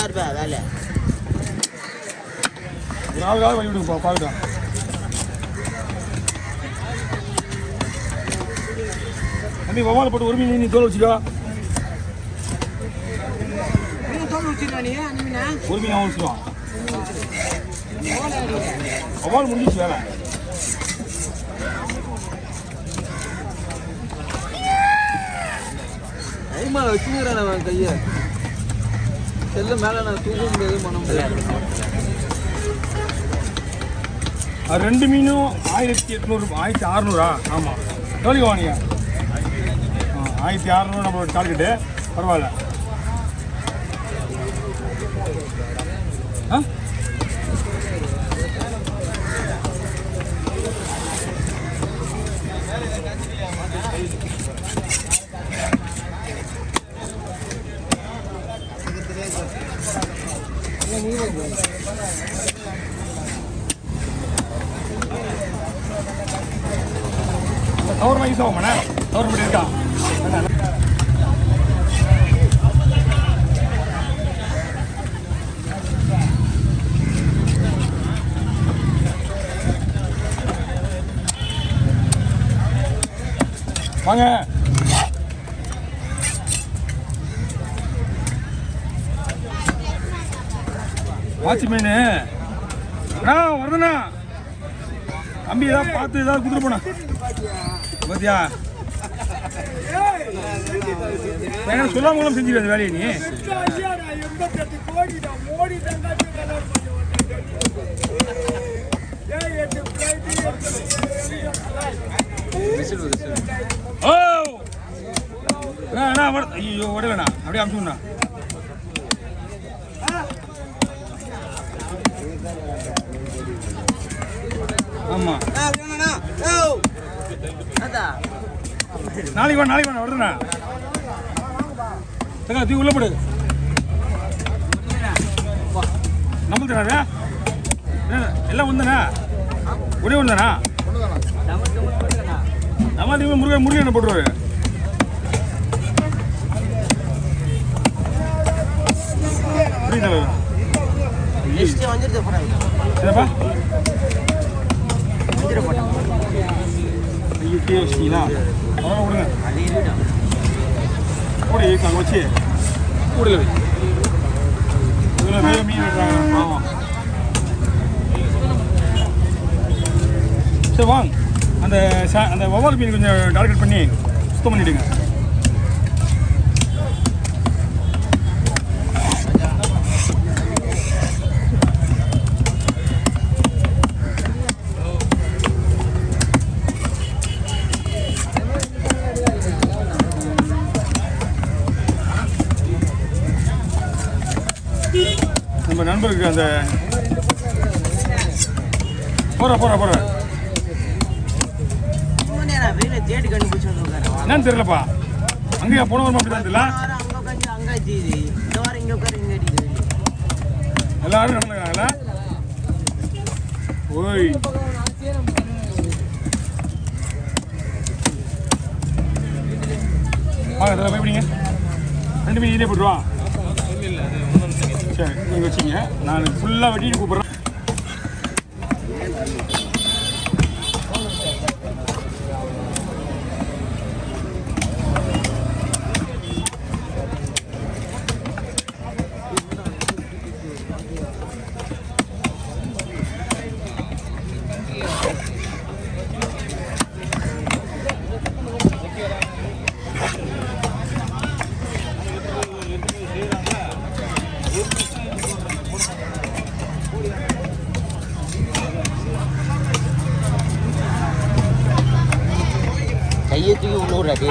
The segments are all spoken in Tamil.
இருப்பா வேலை ஒரு ஆளுக்காக வழி விடுங்கப்பா பார்க்கலாம். தம்பி வவால் போட்டு ஒரு மீன் நீ தோல் வச்சுக்கோ. ஒரு மீன் அவன் வச்சுக்குவான். வவால் முடிஞ்சிச்சு வேலை. வச்சுக்கிறான் கையை செல்ல மேலே நான் தூக்க முடியாது பண்ண முடியாது. ரெண்டு மீனும் 1800 1600. ஆமாம் எவ்வளோக்கு வாங்க 1600 நம்மளோட டார்கெட்டு. பரவாயில்ல. ஆ கவர்மெண்ட் யூஸ் ஆகுமாண்ணே? கவர்மெண்ட் இருக்கா? வாங்க வாட்சி மீன் வருதுண்ணா. தம்பி ஏதாவது பார்த்து ஏதாவது கொடுத்துட்டு போனா பாத்தியா? சொல்லாம மூலம் செஞ்சிருக்க வேலையை நீ. ஓ ஐயோ உடலண்ணா அப்படியே அனுப்பிச்சுண்ணா. ஆமா நாளைக்கு வேணா வருதுண்ணா. தூ உள்ள போடு. நம்மளுக்கு எல்லாம் ஒன்றுண்ணா? ஒரே ஒன்று தானா? நம்ம முருகன் போட்டுருவாரு. சரிப்பா வச்சிங்களா? அதெல்லாம் விடுங்க. கூடை அங்கே வச்சு கூடையில் வை. இதில் வேறு மீன் விடுறாங்க. ஆமாம் சரி வாங்க. அந்த வவ்வால் மீன் கொஞ்சம் டார்கெட் பண்ணி சுத்தம் பண்ணிவிடுங்க. நம்ம நண்பருக்கு அந்த போற என்னன்னு தெரியலப்பா. அங்கேயா போன வாரம் அப்படி தான் தெரியல. எல்லாரும் நடந்துக்கிறாங்களா? ஓய் வாங்க போய் பிடிங்க. 2 மீன் இதே போட்டுருவா. சரி நீங்கள் வச்சிங்க. நான் ஃபுல்லாக வெட்டிட்டு கூப்பிட்றேன். கையத்துக்கு உள்ளூராது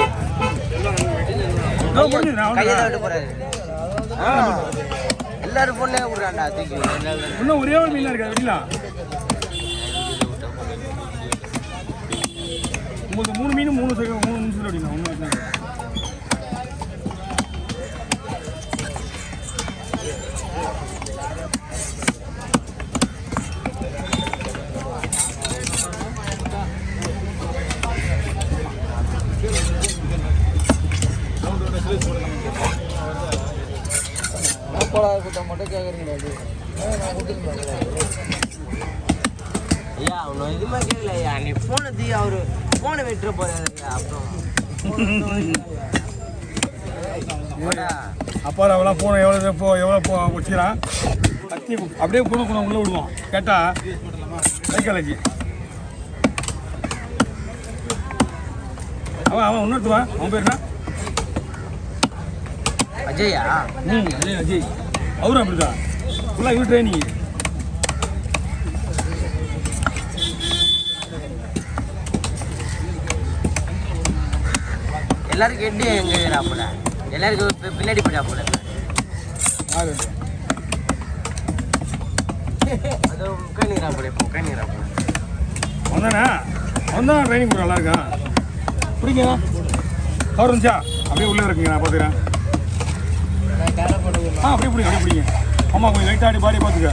எல்லாரும் பொண்ணே விடுறாண்டா. தூக்கி இன்னும் ஒரே ஒரு மீன் இருக்கா வெட்டிலாம்? உங்களுக்கு 3 மீன் 3 நிமிஷம் அப்படின்னா ஒன்றும் எப்படா கொடுத்தா மட்டும் கேட்குறீங்களா அது நான் கொடுத்துருந்தேன். ஐயா அவனு எதுவுமே கேட்கல ஐயா. நீ ஃபோனை தூக்கி அவரு ஃபோனை வெட்டுற போறாரு ஐயா. அப்புறம் அப்பா அவெல்லாம் போன எவ்வளோ வச்சுக்கிறான் கத்தி அப்படியே போன உள்ளே விடுவோம் கேட்டால் சைக்காலஜி. அவன் இன்னொருத்துவான் அவன் பேர் என்ன? அஜயா. அஜய் அஜய் அவரும் அப்படிதான் ஃபுல்லாக இவர் ட்ரைனிங். எல்லாருக்கும் எட்டு எங்க இருக்கிறாப்புல, எல்லாருக்கும் பின்னாடி போயிடாப்புல. அது முக்காணிக்கிறாப்புல, இப்போ முக்காணிக்கிறாப்புல. அவன் தான் ட்ரைனிங் போட நல்லா இருக்கான். பிடிங்க அவர் இருந்துச்சா அப்படியே உள்ளே இருக்குங்க. நான் பார்த்துக்கிறேன். அப்படியே பிடிங்க. அம்மா கொஞ்சம் லைட்டாக ஆடி பாடி பார்த்துக்க.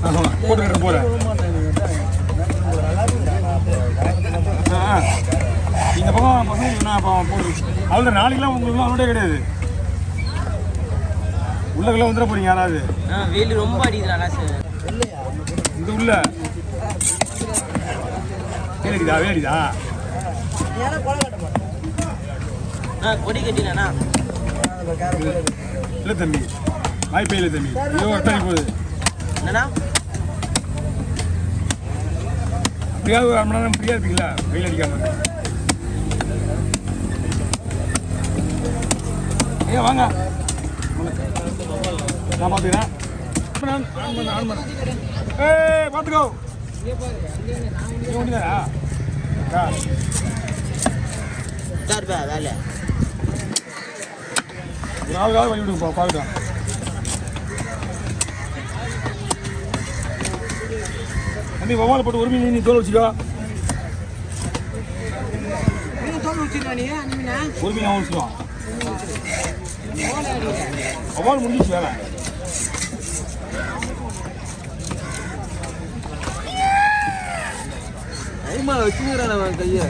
ஆமாம் போட்டுக்கிட்டு போகிறேன். இந்த பக்கம் பசங்க நான் போடுறேன். அவ்வளோ நாளைக்கெல்லாம் உங்களுக்குலாம் அவனே கிடையாது. உள்ளக்கெல்லாம் வந்துட போறீங்க யாராவது. வெயில் ரொம்ப அடிக்கிறானா சார் இந்த உள்ள வேடிதா கொடி கட்டினா இல்லை தம்பி வாய்ப்பே இல்லை தம்பி. ஐயோ அட்டாணி போகுது என்னண்ணா. அப்படியாவது ஒரு 1 மணி நேரம் ஃப்ரீயாக இருப்பீங்களா வெயில் அடிக்காம? ஐயா வாங்க நான் பார்த்துக்கிறேன். பார்த்துக்கோ ஒன்றுதாரா வேலை ஒரு ஆளுக்காக வழி விடுங்க பார்த்துக்கலாம். தம்பி வவால் போட்டு ஒரு மீன் நீ தோல் வச்சுக்கோ. ஒரு மீன் அவன் வச்சுக்குவான். வவால் முடிஞ்சிச்சு வேலை. கைமா வச்சுக்கிறேன் அவன் கையை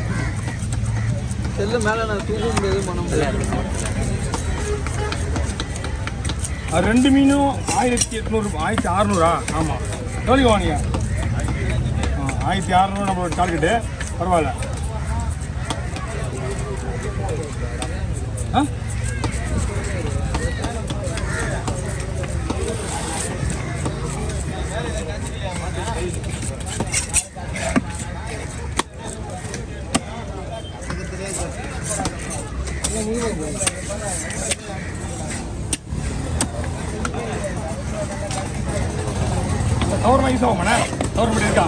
செல்ல மேலே நான் தூக்க முடியாது பண்ண முடியாது. 2 மீனும் 1800 1600. ஆமாம் எவ்வளோ வாங்க 1600 நம்மளோட டார்கெட்டு. பரவாயில்ல. ஆ கவர்மெண்ட் யூஸ் ஆகுமாண்ணே? கவர்மெண்ட் இருக்கா?